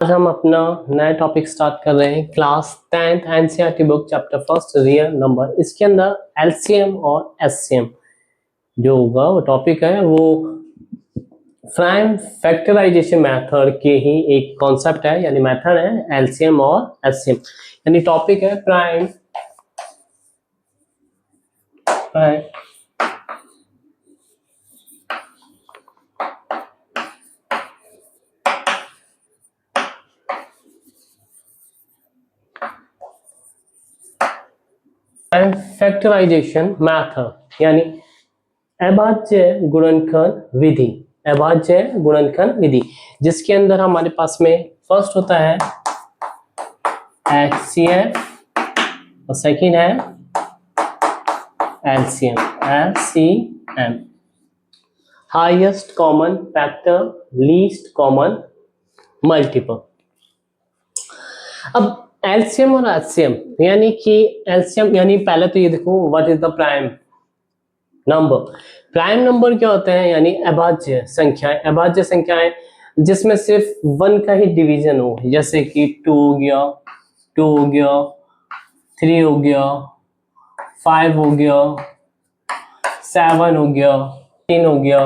आज हम अपना नया टॉपिक स्टार्ट कर रहे हैं class 10th NCERT book chapter first real number. इसके अंदर एलसीएम और एससीएम जो होगा वो टॉपिक है, वो प्राइम फैक्टराइजेशन मेथड के ही एक कॉन्सेप्ट है, यानी मेथड है एलसीएम और एससीएम। यानी टॉपिक है प्राइम फैक्टराइजेशन मेथड, यानी अभाज्य गुणनखंड विधि। अभाज्य गुणनखंड विधि जिसके अंदर हमारे पास में फर्स्ट होता है HCF और सेकंड है LCM, highest common factor, least common multiple. अब एलसीएम और एचसीएम, यानी कि एलसीएम यानी पहले तो ये देखो what is the prime number. Prime number क्या होते हैं, यानी अभाज्य संख्याएं। अभाज्य संख्याएं जिसमें सिर्फ वन का ही डिवीजन हो, जैसे कि 2 हो गया, 2 हो गया, 3 हो गया, 5 हो गया, 7 हो गया, 3 हो गया,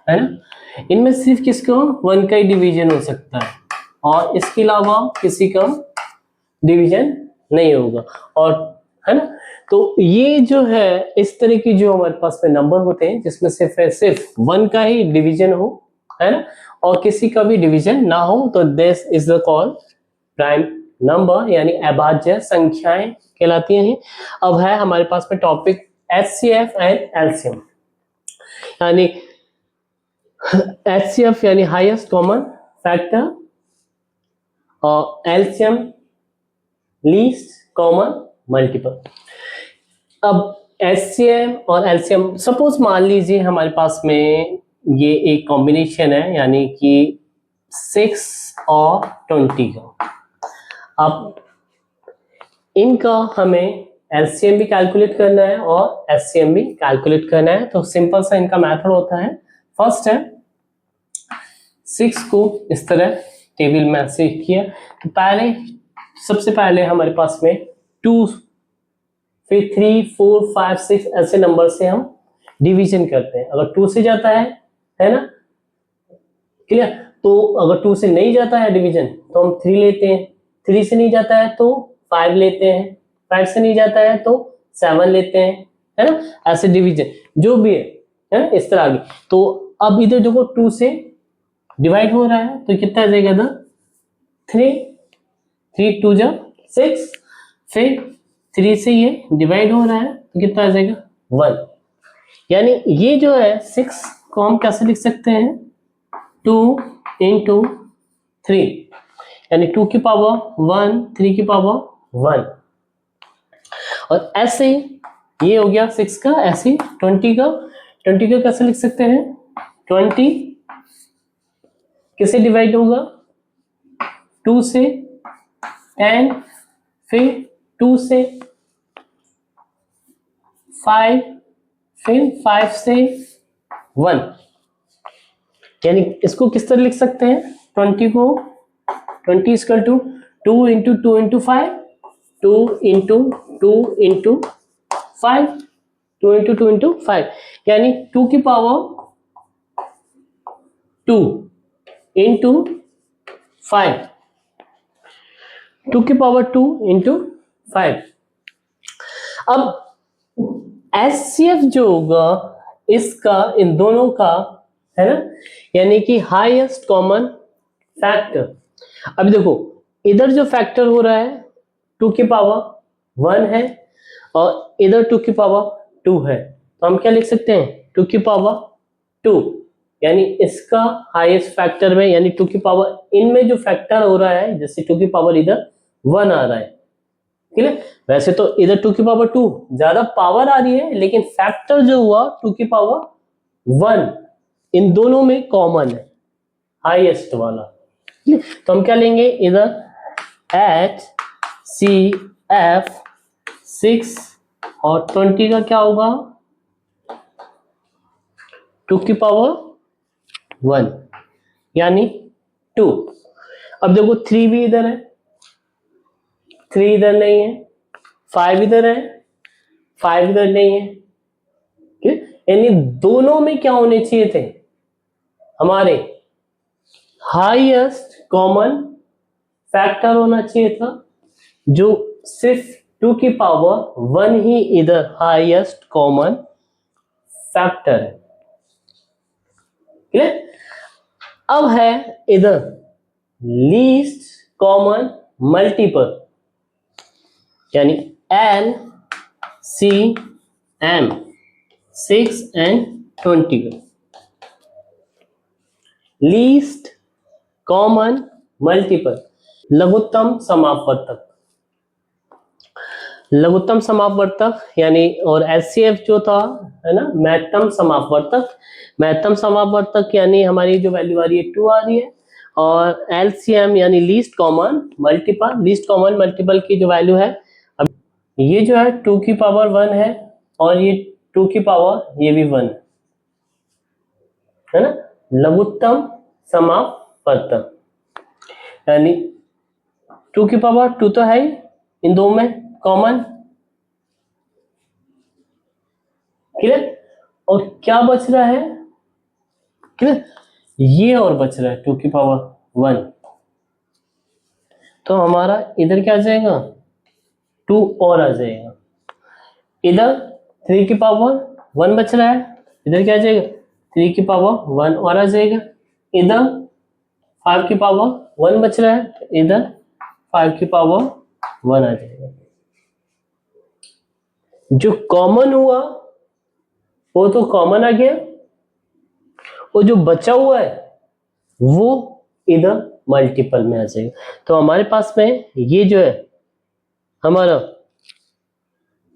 है ना। इनमें सिर्फ किसका वन का ही डिवीजन हो सकता है और इसके अलावा किसी का डिवीजन नहीं होगा, और है ना। तो ये जो है इस तरह की जो हमारे पास में नंबर होते हैं जिसमें सिर्फ वन का ही डिवीजन हो, है ना, और किसी का भी डिवीजन ना हो, तो this is the called prime number, यानी अभाज्य संख्याएं कहलाती हैं। अब है हमारे पास में टॉपिक HCF एंड LCM, यानी HCF यानी हाईएस्ट कॉमन फैक्टर और LCM लीस्ट कॉमन मल्टीपल। अब HCM और LCM सपोज मान लीजिए हमारे पास में ये एक कॉम्बिनेशन है, यानी कि 6 और 20 का। अब इनका हमें LCM भी कैलकुलेट करना है और HCM भी कैलकुलेट करना है। तो सिंपल सा इनका मेथड होता है, फर्स्ट है 6 को इस तरह टेबल में से किया, तो पहले सबसे पहले हमारे पास में 2, फिर 3, 4, 5, 6 ऐसे नंबर से हम डिवीजन करते हैं। अगर 2 से जाता है ना, क्लियर। तो अगर 2 से नहीं जाता है डिवीजन तो हम 3 लेते हैं, 3 से नहीं जाता है तो 5 लेते हैं, 5 से नहीं जाता है तो 7 लेते हैं, है ना। ऐसे डिवीजन जो भी है ना, इस तरह आगे। तो अब इधर देखो 2 से डिवाइड हो रहा है तो कितना आ जाएगा इधर 3 2 जा 6, फिर 3 से ये डिवाइड हो रहा है तो कितना आ जाएगा 1। यानी ये जो है 6 को हम कैसे लिख सकते हैं 2 into 3, यानी 2 की पावर 1, 3 की पावर 1। और ऐसे ये हो गया 6 का, ऐसे 20 का कैसे लिख सकते हैं 20 किसे डिवाइड होगा 2 से 10, फिर 2 से 5, फिर 5 से 1। यानी इसको किस तरह लिख सकते हैं 20 को 20 equal to 2 into 2 into 5, 2 into 2 into 5, 2 into 2 into 5, यानी 2 की पावर 2 into 5, 2 की पावर 2 into 5। अब HCF जो होगा इसका इन दोनों का, है ना, यानी कि हाईएस्ट कॉमन फैक्टर। अब देखो इधर जो फैक्टर हो रहा है 2 की पावर 1 है और इधर 2 की पावर 2 है, तो हम क्या लिख सकते हैं 2 की पावर 2, यानी इसका हाईएस्ट फैक्टर में, यानी 2 की पावर इनमें जो फैक्टर हो रहा है, जैसे 2 की पावर इधर 1 आ रहा है, ठीक है। वैसे तो इधर 2 की पावर 2 ज्यादा पावर आ रही है, लेकिन फैक्टर जो हुआ 2 की पावर 1 इन दोनों में कॉमन है, हाईएस्ट वाला। तो हम क्या लेंगे इधर HCF 6 और 20 का क्या होगा 2 की पावर 1, यानी 2। अब देखो 3 भी इधर है, 3 इधर नहीं है, 5 इधर है, 5 इधर नहीं है, यानी दोनों में क्या होने चाहिए थे हमारे, हाईएस्ट कॉमन फैक्टर होना चाहिए था, जो सिर्फ 2 की पावर 1 ही इधर हाईएस्ट कॉमन फैक्टर है। क्लियर? अब है इधर लीस्ट कॉमन मल्टीपल, यानी एल सी एम 6 and 20 का लीस्ट कॉमन मल्टीपल, लघुत्तम समापवर्तक, लघुत्तम समापवर्तक यानी, और एचसीएफ जो था है ना महत्तम समापवर्तक, महत्तम समापवर्तक यानी हमारी जो वैल्यू आ रही है 2 आ रही है, और एलसीएम यानी least common multiple, least common multiple की जो वैल्यू है, अब ये जो है 2 की पावर 1 है, और ये 2 की पावर ये भी 1 है ना, लघुत्तम समापवर्तक यानी 2 की पावर 2 तो है ही इन दो में कॉमन। क्लियर? और क्या बच रहा है? क्लियर? ये और बच रहा है 2 की पावर 1, तो हमारा इधर क्या आ जाएगा 2 और आ जाएगा, इधर 3 की पावर 1 बच रहा है, इधर क्या आ जाएगा 3 की पावर 1 और आ जाएगा, इधर 5 की पावर 1 बच रहा है, इधर 5 की पावर 1 आ जाएगा। जो कॉमन हुआ वो तो कॉमन आ गया, और जो बचा हुआ है वो इधर मल्टीपल में आ जाएगा। तो हमारे पास में ये जो है हमारा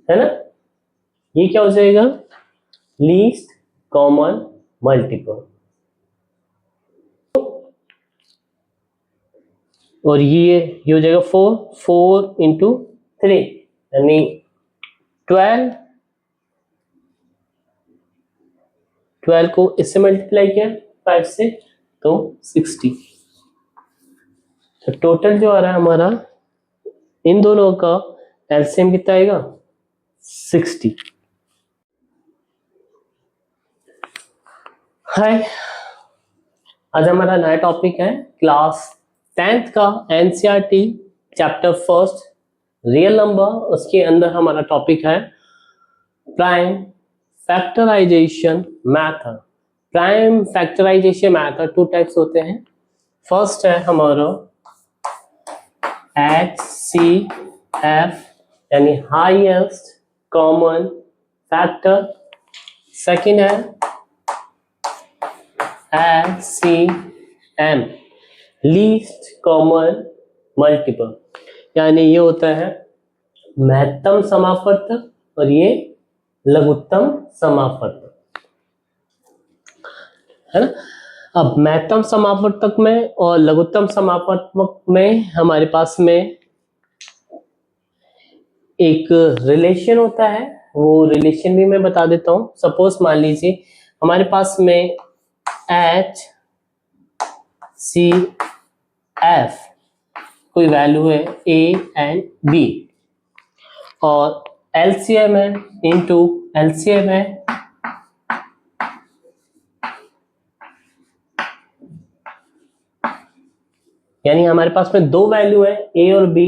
है ना, ये क्या हो जाएगा लीस्ट कॉमन मल्टीपल, और ये हो जाएगा 4 into 3 यानी 12 को इससे मल्टीप्लाई किया 5 से तो 60, तो टोटल जो आ रहा है हमारा इन दोनों का एलसीएम कितना आएगा 60। हाय, आज हमारा नया टॉपिक है क्लास 10th का NCERT chapter first real number, उसके अंदर हमारा टॉपिक है prime factorization method. Prime factorization method 2 types होते हैं, फर्स्ट है हमारा HCF यानी हाईएस्ट कॉमन फैक्टर, सेकंड है LCM लीस्ट कॉमन मल्टीपल, यानी ये होता है महत्तम समापवर्तक और ये लघुत्तम समापवर्तक है ना। अब महत्तम समापवर्तक में और लघुत्तम समापवर्तक में हमारे पास में एक रिलेशन होता है, वो रिलेशन भी मैं बता देता हूं। सपोज मान लीजिए हमारे पास में HCF कोई वैल्यू है A एंड B, और LCM है इंटू LCM है यानी हमारे पास में 2 वैल्यू है A और B,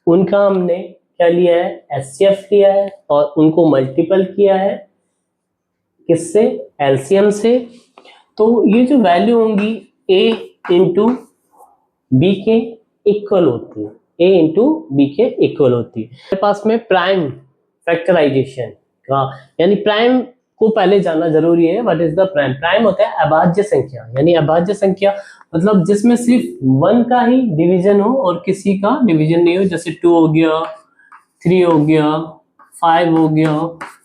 उनका हमने क्या लिया है HCF लिया है और उनको मल्टीपल किया है किससे LCM से। तो ये जो वैल्यू होंगी A इंटू B के इक्वल होती है, A इंटू B के इक्वल होती है। हमारे पास में प्राइम फैक्टराइजेशन का यानी प्राइम को पहले जानना जरूरी है। What is the prime? Prime होता है अभाज्य संख्या, यानी अभाज्य संख्या मतलब जिसमें सिर्फ 1 का ही डिवीजन हो और किसी का डिवीजन नहीं हो, जैसे 2 हो गया, 3 हो गया, 5 हो गया,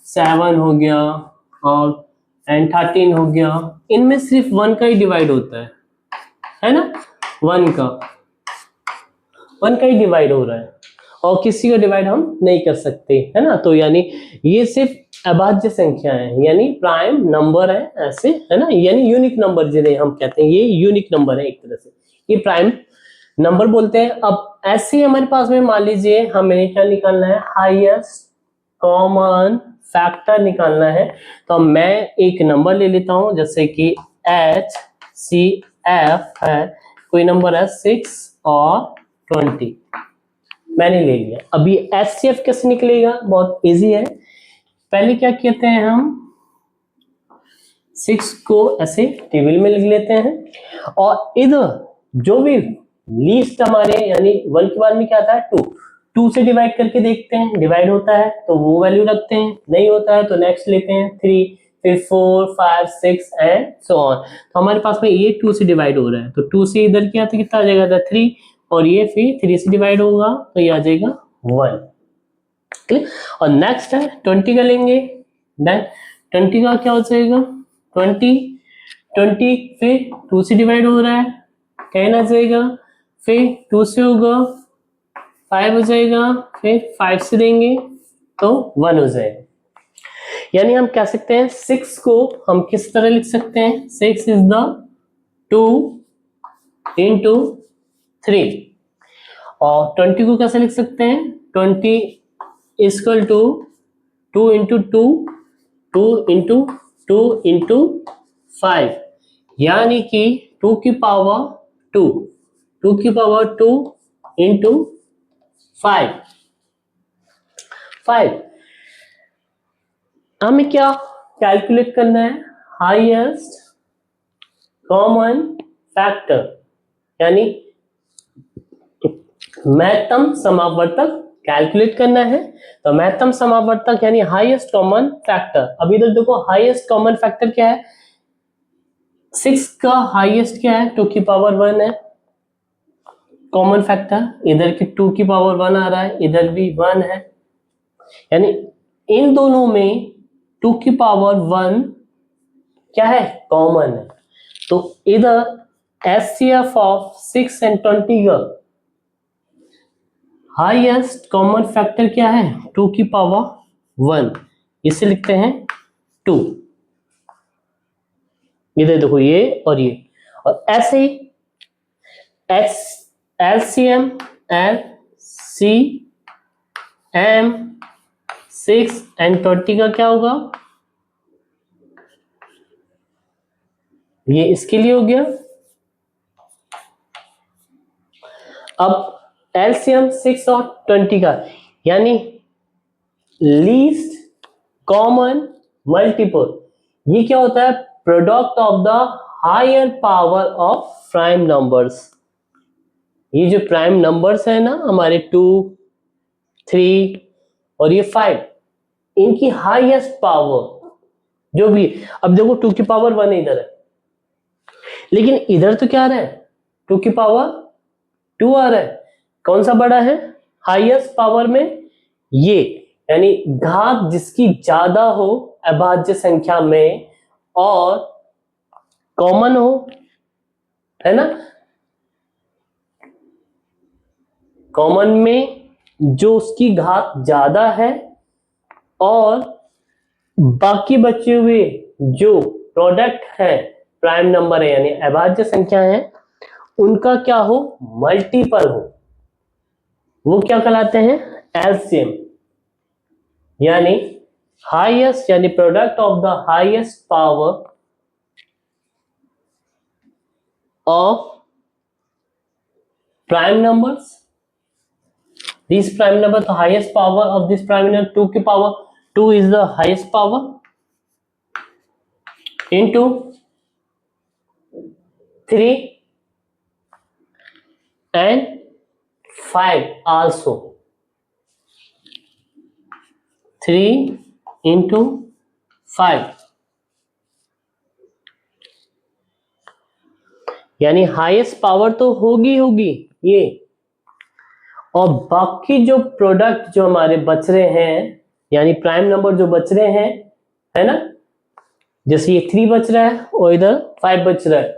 7 हो गया और एंड 13 हो गया, इनमें सिर्फ 1 का ही डिवाइड होता है ना, 1 का ही डिवाइड हो रहा है और किसी का डिवाइड हम नहीं कर सकते है ना। तो यानी ये सिर्फ अभाज्य संख्या है, यानी प्राइम नंबर है ऐसे है ना, यानी यूनिक नंबर जिन्हें हम कहते हैं, ये यूनिक नंबर है एक तरह से, ये प्राइम नंबर बोलते हैं। अब ऐसे ही हमारे पास में मान लीजिए हमें क्या निकालना है, हाईएस्ट कॉमन फैक्टर निकालना है। तो मैं एक नंबर ले लेता हूं, जैसे कि HCF है, कोई नंबर है 6 और 20, मैंने ले लिया। अभी HCF कैसे निकलेगा, बहुत इजी है। पहले क्या कहते हैं, हम 6 को ऐसे टेबल में लिख लेते हैं और इधर जो भी लीस्ट हमारे यानी 1 के बाद में क्या आता है 2 से डिवाइड करके देखते हैं, डिवाइड होता है तो वो वैल्यू रखते हैं, नहीं होता है तो नेक्स्ट लेते हैं 3, फिर 4, 5, 6 एंड सो ऑन। तो हमारे पास में ये 2 से डिवाइड हो रहा है तो 2 से इधर क्या तो कितना आ जाएगा 3, और ये फिर 3 से डिवाइड होगा तो ये आ जाएगा 1। क्लियर। और नेक्स्ट है 20 का लेंगे, देन 20 का क्या हो जाएगा 20 फिर 2 से डिवाइड हो रहा है 10 आ जाएगा, फिर 2 से होगा 5 हो जाएगा, फिर 5 से देंगे तो 1 हो जाएगा। यानी हम कह सकते हैं 6 को हम किस तरह लिख सकते हैं, 6 इज द 2 into 3। और 20 को कैसे लिख सकते हैं, 20 equal to 2 into 2, 2 into 2 into 5, यानी कि 2 की पावर 2, 2 की पावर 2 into 5। हमें क्या कैलकुलेट करना है, हाईएस्ट कॉमन फैक्टर यानी महत्तम समावर्तक कैलकुलेट करना है। तो महत्तम समावर्तक यानी हाईएस्ट कॉमन फैक्टर। अब इधर देखो हाईएस्ट कॉमन फैक्टर क्या है, 6 का हाईएस्ट क्या है 2 की पावर 1 है कॉमन फैक्टर, इधर की 2 की पावर 1 आ रहा है, इधर भी 1 है, यानी इन दोनों में 2 की पावर 1 क्या है कॉमन है। तो इधर HCF ऑफ 6 and 20 का हाईएस्ट कॉमन फैक्टर क्या है 2 की पावर 1, इसे लिखते हैं 2। इधर देखो ये और ये, और ऐसे ही LCM LCM 6 and 20 का क्या होगा, ये इसके लिए हो गया। अब LCM 6 और 20 का यानी लीस्ट कॉमन मल्टीपल, ये क्या होता है product of the higher power of prime numbers. ये जो प्राइम नंबर्स है ना हमारे 2, 3 और ये 5, इनकी हाईएस्ट पावर जो भी, अब देखो 2 की पावर 1 इधर है, लेकिन इधर तो क्या आ रहा है 2 की पावर 2 आ रहा है, कौन सा बड़ा है हाईएस्ट पावर में, ये यानी घात जिसकी ज्यादा हो अभाज्य संख्या में और कॉमन हो, है ना, कॉमन में जो उसकी घात ज्यादा है और बाकी बचे हुए जो प्रोडक्ट है प्राइम नंबर है यानी अभाज्य संख्या है उनका क्या हो मल्टीपल हो, वो क्या कहलाते हैं एलसीएम, यानी हाईएस्ट यानी product of the highest power of prime numbers, this prime number, तो highest power of this prime number 2 की power 2 is the highest power into 3 and 5 also, 3 into 5, यानी हाईएस्ट पावर तो होगी ये, और बाकी जो प्रोडक्ट जो हमारे बच रहे हैं यानी प्राइम नंबर जो बच रहे हैं, है ना, जैसे ये 3 बच रहा है और इधर 5 बच रहा है,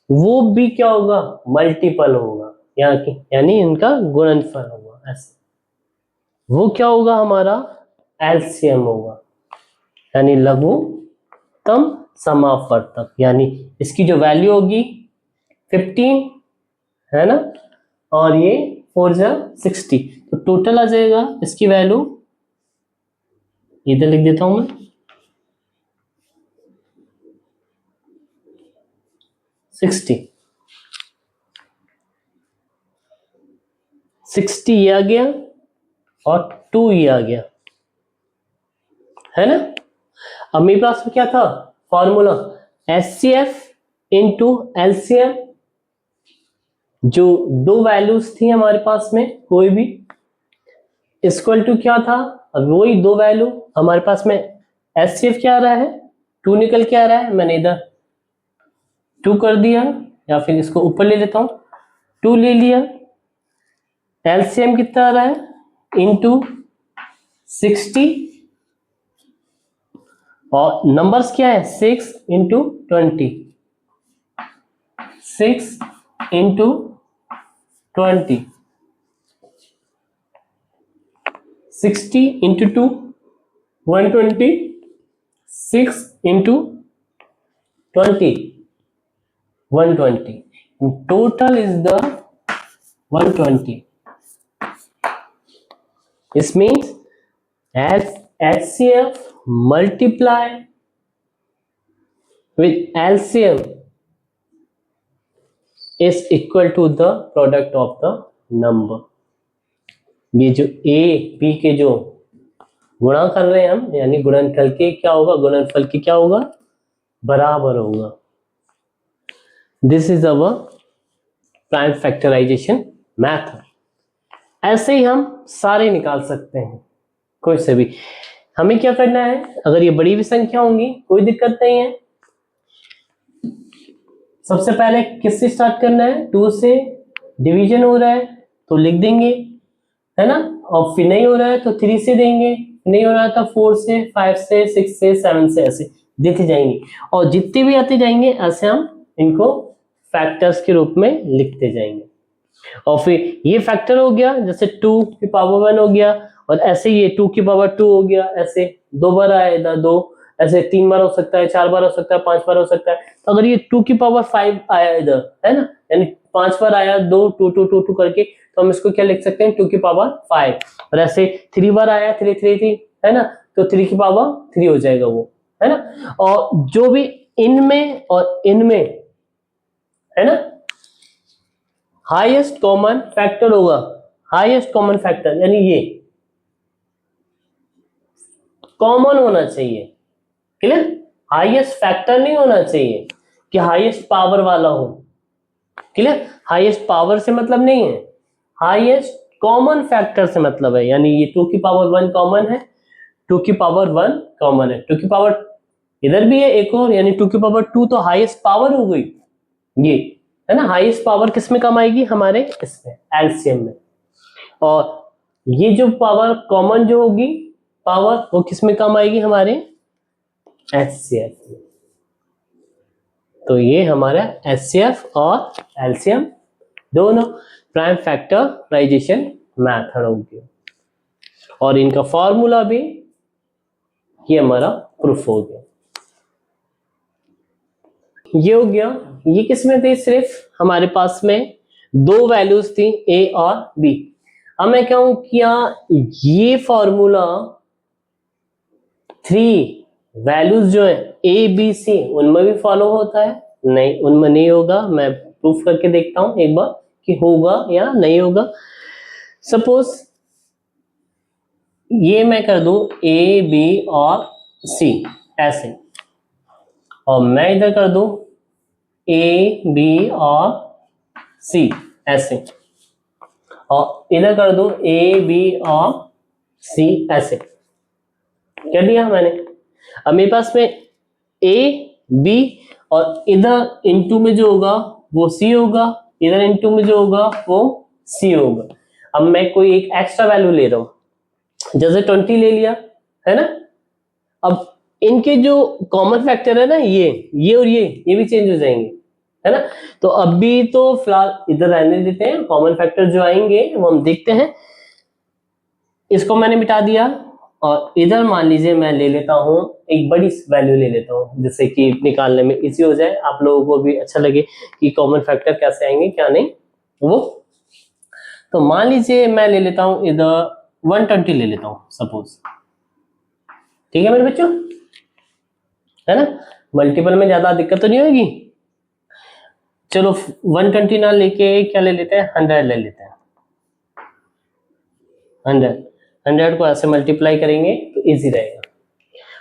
वो भी क्या होगा मल्टीपल होगा, यानी इनका गुणनफल होगा, ऐसे वो क्या होगा हमारा एलसीएम होगा, यानी लघुत्तम समावर्तक, यानी इसकी जो वैल्यू होगी 15 है ना, और ये 4 जा 60, तो टोटल आ जाएगा इसकी वैल्यू, इधर लिख देता हूं मैं 60 ये आ गया और 2 ये आ गया, है ना। अब मेरे पास में क्या था फॉर्मूला, HCF इंटू LCM, जो दो वैल्यूज थी हमारे पास में कोई भी, इक्वल टू क्या था, अब वही दो वैल्यू हमारे पास में, HCF क्या आ रहा है 2 निकल के आ रहा है, मैंने इधर 2 कर दिया, या फिर इसको ऊपर ले लेता हूं 2 ले लिया, LCM कितना आ रहा है इंटू 60, और नंबर्स क्या है 6 into 20, 6 into 20, 60 into 2 120, 6 into 20 120, total is the 120. This means as HCF multiply with LCM is equal to the product of the number. ये जो A B के जो गुणा कर रहे हैं हम, यानी गुणनफल के क्या होगा, गुणनफल के क्या होगा, बराबर होगा। This is our prime factorization method. ऐसे ही हम सारे निकाल सकते हैं कोई से भी। हमें क्या करना है, अगर ये बड़ी भी संख्या होंगी कोई दिक्कत नहीं है, सबसे पहले किससे स्टार्ट करना है, 2 से, डिवीजन हो रहा है तो लिख देंगे, है ना, और फिर नहीं हो रहा है तो 3 से देंगे, नहीं हो रहा है तो 4 से, 5 से, 6 से, 7 से, ऐसे देते जाएंगे, और जितने भी आते जाएंगे ऐसे हम इनको फैक्टर्स के रूप में लिखते जाएंगे। और फिर ये फैक्टर हो गया, जैसे 2 की पावर 1 हो गया, और ऐसे ये 2 की पावर 2 हो गया, ऐसे 2 बार आया इधर 2, ऐसे 3 बार हो सकता है, 4 बार हो सकता है, 5 बार हो सकता है। तो अगर ये 2 की पावर 5 आया इधर, है ना, यानी 5 बार आया 2 2 2 2 2 करके, तो हम इसको क्या लिख सकते हैं 2 की पावर 5, और ऐसे 3 बार आया 3 3 3, है ना, तो 3 की पावर 3 हो जाएगा वो, है ना। और जो भी इनमें और इनमें, है ना, हाईएस्ट कॉमन फैक्टर होगा, हाईएस्ट कॉमन फैक्टर यानी ये कॉमन होना चाहिए, क्लियर, हाईएस्ट फैक्टर नहीं होना चाहिए कि हाईएस्ट पावर वाला हो, क्लियर, हाईएस्ट पावर से मतलब नहीं है, हाईएस्ट कॉमन फैक्टर से मतलब है, यानी ये 2 की पावर 1 कॉमन है, 2 की पावर 1 कॉमन है, 2 की पावर इधर भी है एक और, यानी 2 की पावर 2 तो हाईएस्ट पावर हो गई ये, है ना। हाईएस्ट पावर किस में कम आएगी, हमारे इसमें एलसीएम में, और ये जो पावर कॉमन जो होगी पावर, वो किस में कम आएगी, हमारे एचसीएफ में। तो ये हमारा एचसीएफ और एलसीएम दोनों प्राइम फैक्टराइजेशन मेथड हो गया, और इनका फॉर्मूला भी ये हमारा प्रूफ हो गया। ये हो गया, ये किसमें थे, सिर्फ हमारे पास में दो वैल्यूज थी ए और बी। अब मैं कहूं क्या ये फॉर्मूला 3 वैल्यूज जो है ए बी सी उनमें भी फॉलो होता है, नहीं उनमें नहीं होगा, मैं प्रूफ करके देखता हूं एक बार कि होगा या नहीं होगा। सपोज ये मैं कर दूं ए बी और सी ऐसे, और मैं इधर कर दूं ए बी और सी ऐसे, और इधर कर दूं ए बी और सी ऐसे, कर दिया मैंने। अब मेरे पास में ए बी और इधर इनटू में जो होगा वो सी होगा, इधर इनटू में जो होगा वो सी होगा। अब मैं कोई एक एक्स्ट्रा वैल्यू ले रहा हूं, जैसे 20 ले लिया, है ना। अब इनके जो कॉमन फैक्टर है ना, ये और ये भी चेंज हो जाएंगे, है ना। तो अभी तो फिलहाल इधर रहने देते हैं, कॉमन फैक्टर जो आएंगे वो हम देखते हैं। इसको मैंने मिटा दिया, और इधर मान लीजिए मैं ले लेता हूं एक बड़ी वैल्यू ले लेता हूं, जिससे कि निकालने में इजी हो जाए, आप लोगों को भी अच्छा लगे कि कॉमन फैक्टर कैसे आएंगे क्या नहीं। वो। तो मान लीजिए मैं ले लेता हूं इधर 120 ले लेता हूं सपोज, ठीक है मेरे बच्चों, है ना, मल्टीपल में ज्यादा दिक्कत तो नहीं होगी। चलो 120 ना लेके क्या ले लेते हैं, 100 ले लेते हैं। 100 को ऐसे मल्टीप्लाई करेंगे तो इजी रहेगा।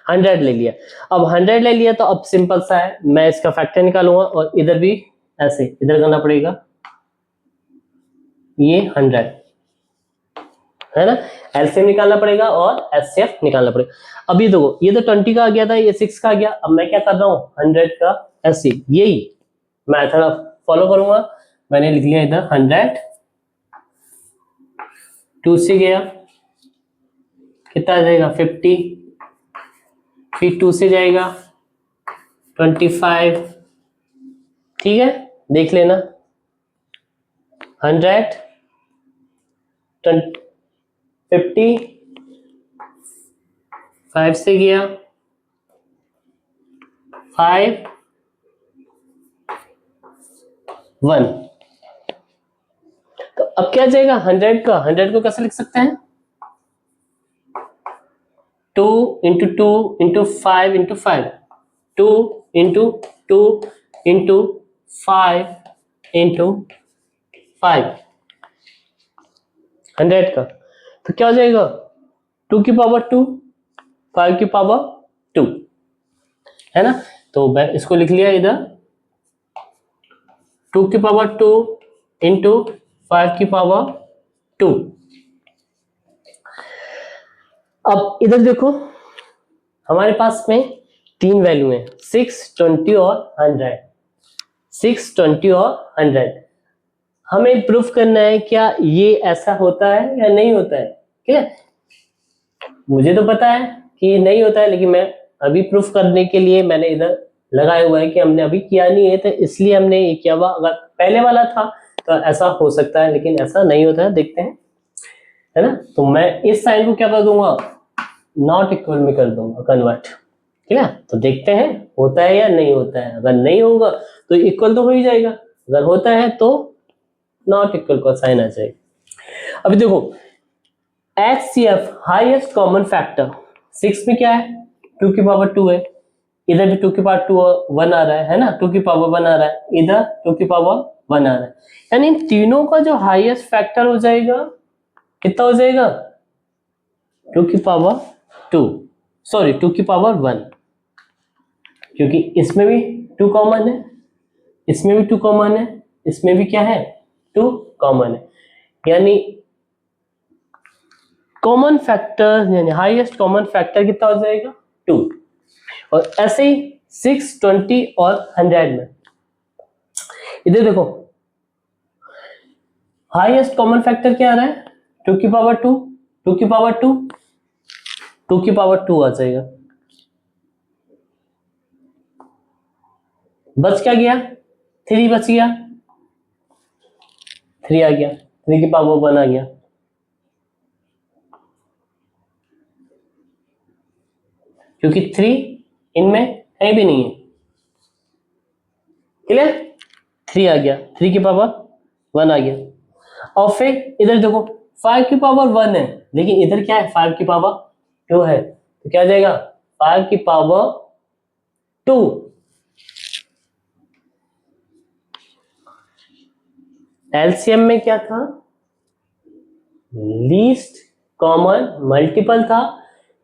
100 ले लिया, अब 100 ले लिया तो अब सिंपल सा है, मैं इसका फैक्टर निकालूंगा और इधर भी ऐसे इधर करना पड़ेगा, ये 100 है ना, एलसीएम निकालना पड़ेगा और एचसीएफ निकालना पड़ेगा। अभी देखो ये तो 20 का आ गया था, ये 6 का आ गया, अब मैं क्या कर रहा हूँ 100 का ऐसे यही मेथड फॉलो करूंगा। मैंने लिख लिया इधर 100, 2 से गया कितना आ जाएगा 50, फिर 2 से जाएगा 25, ठीक है देख लेना 100 50, 5 से गया 5 1, तो अब क्या जाएगा 100 को कैसे लिख सकते हैं, 2 into 2 into 5 into 5, 2 into 2 into 5 into 5, 100 का तो क्या हो जाएगा 2 की पावर 2, 5 की पावर 2, है ना। तो मैं इसको लिख लिया इधर 2 की पावर 2 इंटू 5 की पावर 2। अब इधर देखो हमारे पास में 3 वैल्यू है 6, 20 और 100, 6, 20 और 100। हमें प्रूफ करना है क्या ये ऐसा होता है या नहीं होता है, ठीक है। मुझे तो पता है कि ये नहीं होता है, लेकिन मैं अभी प्रूफ करने के लिए मैंने इधर लगाया हुआ है कि हमने अभी किया नहीं है, तो इसलिए हमने ये किया हुआ। अगर पहले वाला था तो ऐसा हो सकता है, लेकिन ऐसा नहीं होता है, देखते हैं, है ना। तो मैं इस साइन को क्या कर दूंगा, नॉट इक्वल में कर दूंगा कन्वर्ट, ठीक है। तो देखते हैं होता है या नहीं होता है। अगर नहीं होगा तो इक्वल तो हो ही जाएगा, अगर होता है तो नॉट इक्वल का साइन आ जाएगा। अभी देखो HCF हाईएस्ट कॉमन फैक्टर 6 में क्या है 2 की पावर 2 है, इधर भी 2 की पावर 2 1 आ रहा है ना, 2 की पावर 1 आ रहा है, इधर 2 की पावर 1 आ रहा है, यानी तीनों का जो हाईएस्ट फैक्टर हो जाएगा कितना हो जाएगा 2 की पावर 2, सॉरी 2 की पावर 1, क्योंकि इसमें भी 2 कॉमन है, इसमें भी 2 कॉमन है, इसमें भी क्या है 2 कॉमन है, यानी कॉमन फैक्टर यानी हाईएस्ट कॉमन फैक्टर कितना हो जाएगा 2। और ऐसे ही 6, 20 और 100 में इधर देखो हाईएस्ट कॉमन फैक्टर क्या आ रहा है 2 की पावर 2, 2 की पावर 2, 2 की पावर 2 आ जाएगा, बच क्या गया 3 बच गया, 3 आ गया, 3 की पावर 1 आ गया, क्योंकि 3 इनमें है भी नहीं है, क्लियर 3 आ गया, 3 की पावर 1 आ गया। और फिर इधर देखो 5 की पावर 1 है, लेकिन इधर क्या है 5 की पावर 2 है, तो क्या आ जाएगा 5 की पावर 2। एलसीएम में क्या था लीस्ट कॉमन मल्टीपल था,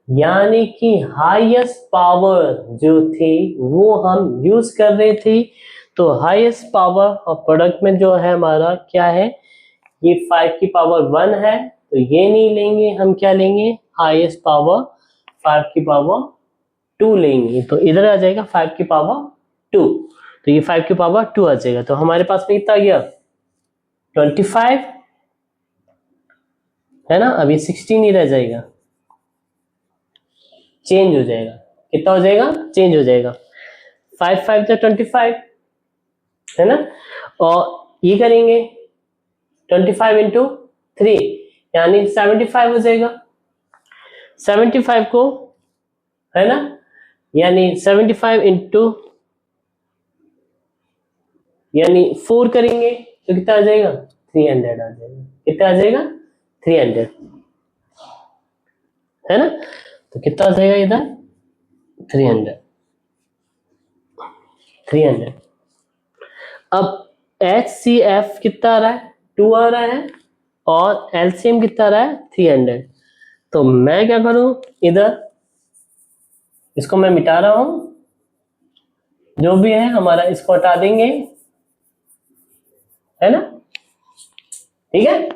यानी कि हाईएस्ट पावर जो थी वो हम यूज कर रहे थे। तो हाईएस्ट पावर और प्रोडक्ट में जो है हमारा क्या है ये 5 की पावर 1 है, तो ये नहीं लेंगे, हम क्या लेंगे हाईएस्ट पावर 5 की पावर 2 लेंगे, तो इधर आ जाएगा 5 की पावर 2, तो ये 5 की पावर 2 आ जाएगा। तो हमारे पास में कितना आ गया 25, है ना, अभी 16 ही रह जाएगा, चेंज हो जाएगा, कितना हो जाएगा चेंज हो जाएगा, 5 5 तो 25, है ना, और ये करेंगे 25 इंटू 3 यानी 75 हो जाएगा, 75 को, है ना, यानी 75 इंटू यानी 4 करेंगे तो कितना आ जाएगा 300 आ जाएगा। कितना आ जाएगा? 300, है ना? तो कितना आ जाएगा इधर? 300। अब HCF कितना आ रहा है? 2 आ रहा है, और LCM कितना आ रहा है? 300। तो मैं क्या करूं, इधर इसको मैं मिटा रहा हूं, जो भी है हमारा इसको हटा देंगे, है ना? ठीक है,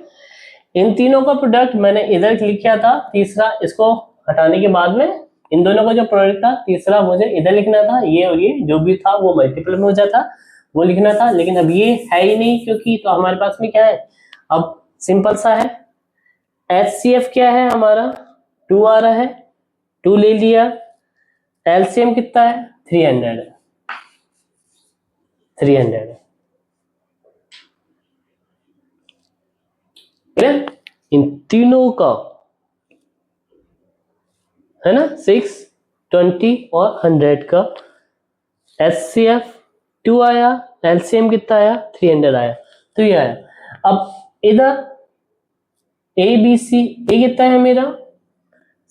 इन तीनों का प्रोडक्ट मैंने इधर लिखा था, तीसरा इसको हटाने के बाद में इन दोनों का जो प्रोडक्ट था तीसरा मुझे इधर लिखना था, ये और ये जो भी था वो मल्टीपल में हो जाता, वो लिखना था, लेकिन अब ये है ही नहीं, क्योंकि तो हमारे पास में क्या है, अब सिंपल सा है, HCF क्या है हमारा? 2 आ रहा है, 2 ले लिया, LCM कितना है? 300 है, 300 है। इन तीनों का, है ना, 6, 20 और 100 का HCF 2 आया, LCM कितना आया? 300 आया, तो ये आया। अब इधर ABC, A कितना है मेरा?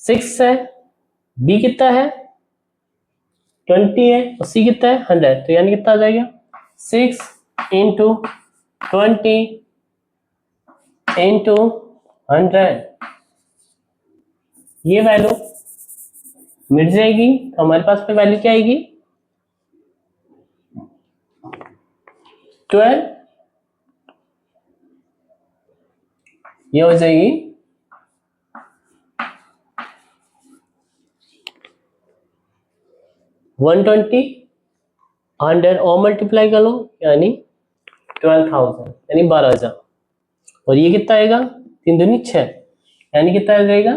6 है, B कितना है? 20 है, और C कितना है? 100, तो यानी कितना आ जाएगा? 6 इंटू 20 इंटू 100, ये वैल्यू मिट जाएगी, तो हमारे पास पे वैल्यू क्या आएगी? 12, ये हो जाएगी 120, 100 और मल्टीप्लाई कर लो, यानी 12,000, यानी 12,000, और ये कितना आएगा? 3 दूनी 6, यानी कितना आ जाएगा?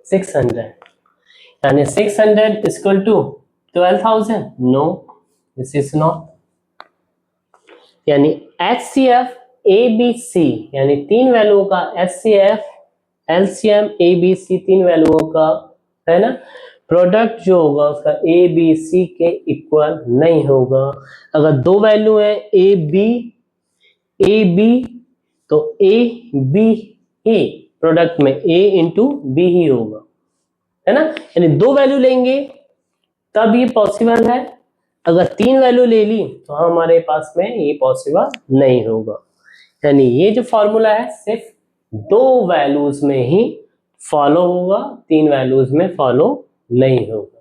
600, यानी 600 equal to 12,000? No, this is not. यानी HCF ABC, यानी 3 वैल्यूओं का HCF LCM ABC 3 वैल्यूओं का, है ना, प्रोडक्ट जो होगा उसका ABC के इक्वल नहीं होगा। अगर 2 वैल्यू है AB तो AB ही प्रोडक्ट में A इंटू B ही होगा, है ना, यानी 2 वैल्यू लेंगे तब ये पॉसिबल है, अगर 3 वैल्यू ले ली तो हमारे पास में ये पॉसिबल नहीं होगा। यानी ये जो फॉर्मूला है सिर्फ 2 वैल्यूज में ही फॉलो होगा, 3 वैल्यूज में फॉलो नहीं होगा।